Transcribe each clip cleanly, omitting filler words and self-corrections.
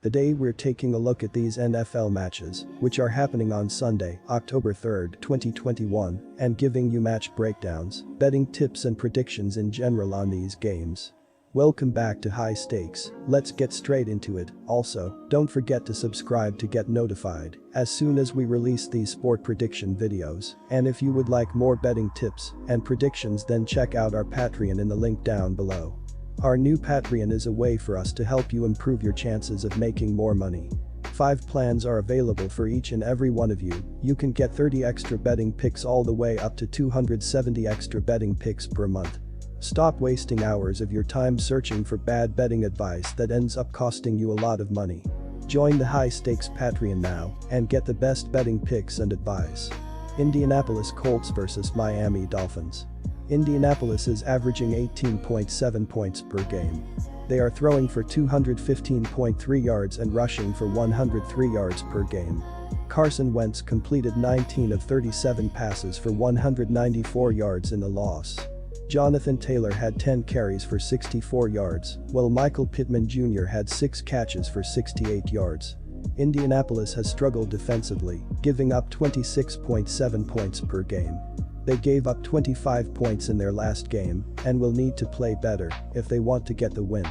Today we're taking a look at these NFL matches, which are happening on Sunday, October 3rd, 2021, and giving you match breakdowns, betting tips and predictions in general on these games. Welcome back to High Stakes, let's get straight into it. Also, don't forget to subscribe to get notified as soon as we release these sport prediction videos, and if you would like more betting tips and predictions, then check out our Patreon in the link down below. Our new Patreon is a way for us to help you improve your chances of making more money. 5 plans are available for each and every one of you. You can get 30 extra betting picks all the way up to 270 extra betting picks per month. Stop wasting hours of your time searching for bad betting advice that ends up costing you a lot of money. Join the High Stakes Patreon now and get the best betting picks and advice. Indianapolis Colts vs Miami Dolphins. Indianapolis is averaging 18.7 points per game. They are throwing for 215.3 yards and rushing for 103 yards per game. Carson Wentz completed 19 of 37 passes for 194 yards in the loss. Jonathan Taylor had 10 carries for 64 yards, while Michael Pittman Jr. had 6 catches for 68 yards. Indianapolis has struggled defensively, giving up 26.7 points per game. They gave up 25 points in their last game and will need to play better if they want to get the win.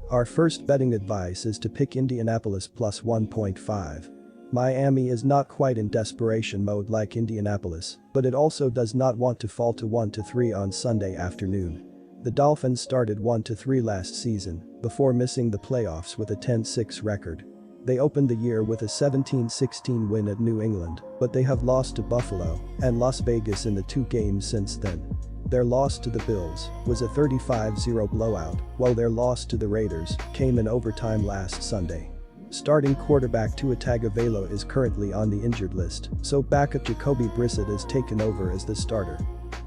Our first betting advice is to pick Indianapolis plus 1.5. Miami is not quite in desperation mode like Indianapolis, but it also does not want to fall to 1-3 on Sunday afternoon. The Dolphins started 1-3 last season before missing the playoffs with a 10-6 record. They opened the year with a 17-16 win at New England, but they have lost to Buffalo and Las Vegas in the 2 games since then. Their loss to the Bills was a 35-0 blowout, while their loss to the Raiders came in overtime last Sunday. Starting quarterback Tua Tagovailoa is currently on the injured list, so backup Jacoby Brissett has taken over as the starter.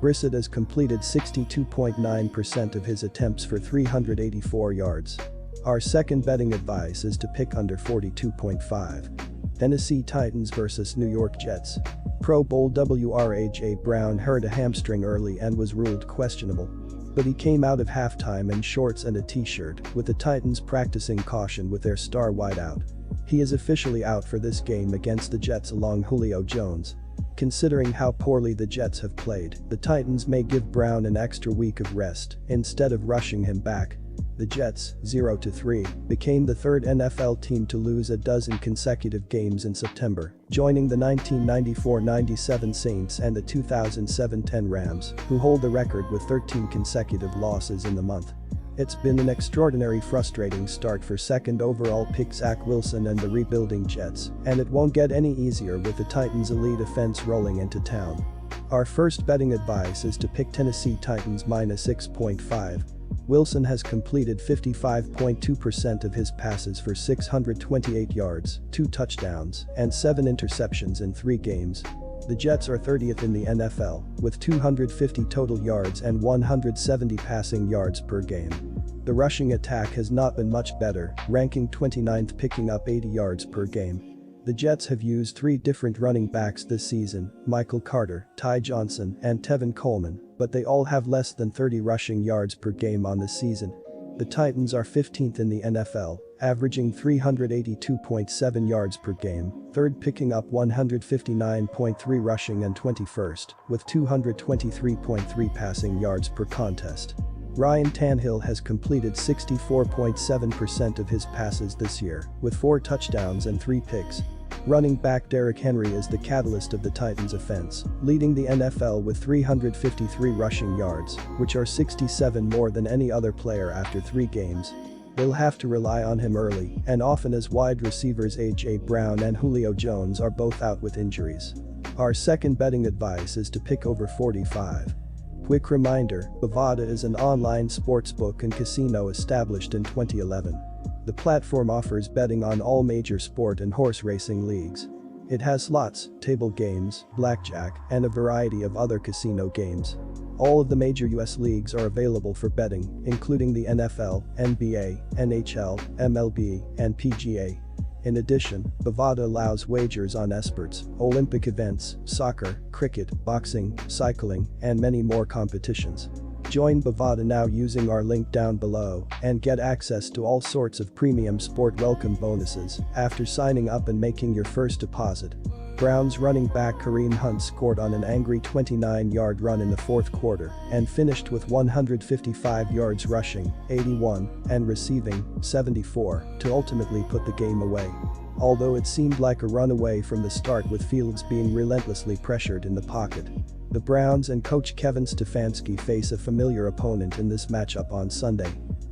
Brissett has completed 62.9% of his attempts for 384 yards. Our second betting advice is to pick under 42.5. Tennessee Titans vs New York Jets. Pro Bowl A.J. Brown hurt a hamstring early and was ruled questionable. But he came out of halftime in shorts and a t-shirt, with the Titans practicing caution with their star wideout. He is officially out for this game against the Jets along Julio Jones. Considering how poorly the Jets have played, the Titans may give Brown an extra week of rest instead of rushing him back. The Jets, 0-3, became the third NFL team to lose a dozen consecutive games in September, joining the 1994-97 Saints and the 2007-10 Rams, who hold the record with 13 consecutive losses in the month. It's been an extraordinary frustrating start for second overall pick Zach Wilson and the rebuilding Jets, and it won't get any easier with the Titans' elite offense rolling into town. Our first betting advice is to pick Tennessee Titans minus 6.5. Wilson has completed 55.2% of his passes for 628 yards, 2 touchdowns, and 7 interceptions in 3 games. The Jets are 30th in the NFL, with 250 total yards and 170 passing yards per game. The rushing attack has not been much better, ranking 29th, picking up 80 yards per game. The Jets have used 3 different running backs this season: Michael Carter, Ty Johnson, and Tevin Coleman, but they all have less than 30 rushing yards per game on the season. The Titans are 15th in the NFL, averaging 382.7 yards per game, 3rd picking up 159.3 rushing, and 21st, with 223.3 passing yards per contest. Ryan Tannehill has completed 64.7% of his passes this year, with 4 touchdowns and 3 picks. Running back Derrick Henry is the catalyst of the Titans' offense, leading the NFL with 353 rushing yards, which are 67 more than any other player after 3 games. They'll have to rely on him early and often, as wide receivers A.J. Brown and Julio Jones are both out with injuries. Our second betting advice is to pick over 45. Quick reminder, Bovada is an online sportsbook and casino established in 2011. The platform offers betting on all major sport and horse racing leagues. It has slots, table games, blackjack, and a variety of other casino games. All of the major US leagues are available for betting, including the NFL, NBA, NHL, MLB, and PGA. In addition, Bovada allows wagers on esports, Olympic events, soccer, cricket, boxing, cycling, and many more competitions. Join Bovada now using our link down below and get access to all sorts of premium sport welcome bonuses after signing up and making your first deposit. Browns running back Kareem Hunt scored on an angry 29-yard run in the fourth quarter and finished with 155 yards rushing, 81, and receiving, 74, to ultimately put the game away. Although it seemed like a runaway from the start with Fields being relentlessly pressured in the pocket. The Browns and coach Kevin Stefanski face a familiar opponent in this matchup on Sunday.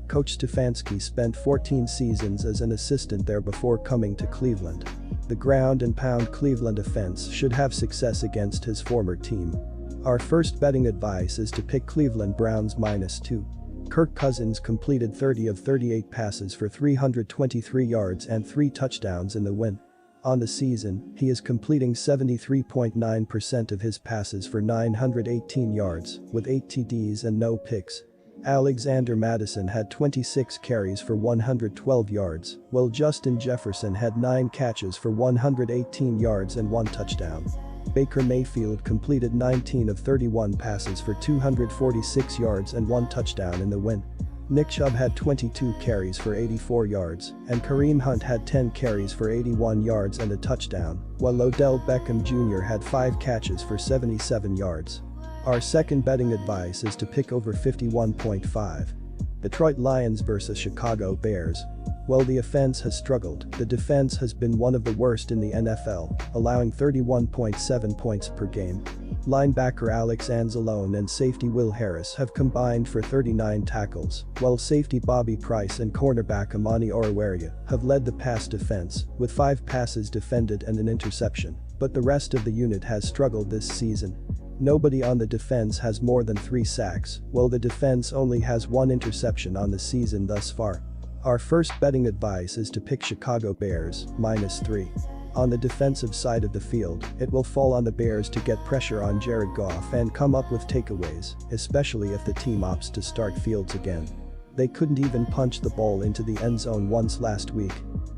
Coach Stefanski spent 14 seasons as an assistant there before coming to Cleveland. The ground and pound Cleveland offense should have success against his former team. Our first betting advice is to pick Cleveland Browns -2. Kirk Cousins completed 30 of 38 passes for 323 yards and 3 touchdowns in the win. On the season, he is completing 73.9% of his passes for 918 yards, with 8 TDs and no picks. Alexander Mattison had 26 carries for 112 yards, while Justin Jefferson had 9 catches for 118 yards and 1 touchdown. Baker Mayfield completed 19 of 31 passes for 246 yards and 1 touchdown in the win. Nick Chubb had 22 carries for 84 yards, and Kareem Hunt had 10 carries for 81 yards and a touchdown, while Odell Beckham Jr. had 5 catches for 77 yards. Our second betting advice is to pick over 51.5. Detroit Lions vs Chicago Bears. While the offense has struggled, the defense has been one of the worst in the NFL, allowing 31.7 points per game. Linebacker Alex Anzalone and safety Will Harris have combined for 39 tackles, while safety Bobby Price and cornerback Amani Oruwariye have led the pass defense, with 5 passes defended and an interception, but the rest of the unit has struggled this season. Nobody on the defense has more than 3 sacks, while the defense only has 1 interception on the season thus far. Our first betting advice is to pick Chicago Bears, -3. On the defensive side of the field, it will fall on the Bears to get pressure on Jared Goff and come up with takeaways, especially if the team opts to start Fields again. They couldn't even punch the ball into the end zone once last week.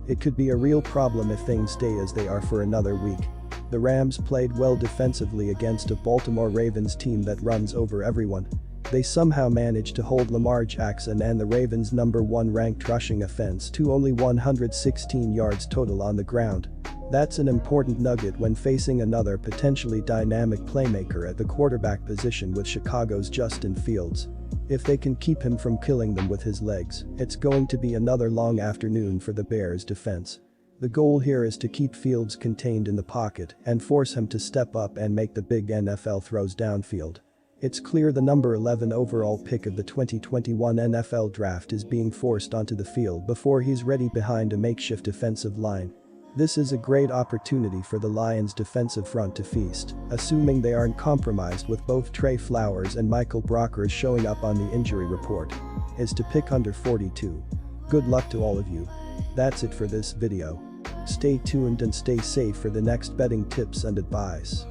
It could be a real problem if things stay as they are for another week. The Rams played well defensively against a Baltimore Ravens team that runs over everyone. They somehow managed to hold Lamar Jackson and the Ravens' #1 ranked rushing offense to only 116 yards total on the ground. That's an important nugget when facing another potentially dynamic playmaker at the quarterback position with Chicago's Justin Fields. If they can keep him from killing them with his legs, it's going to be another long afternoon for the Bears' defense. The goal here is to keep Fields contained in the pocket and force him to step up and make the big NFL throws downfield. It's clear the number 11 overall pick of the 2021 NFL draft is being forced onto the field before he's ready behind a makeshift defensive line. This is a great opportunity for the Lions' defensive front to feast, assuming they aren't compromised with both Trey Flowers and Michael Brockers showing up on the injury report. Is to pick under 42. Good luck to all of you. That's it for this video. Stay tuned and stay safe for the next betting tips and advice.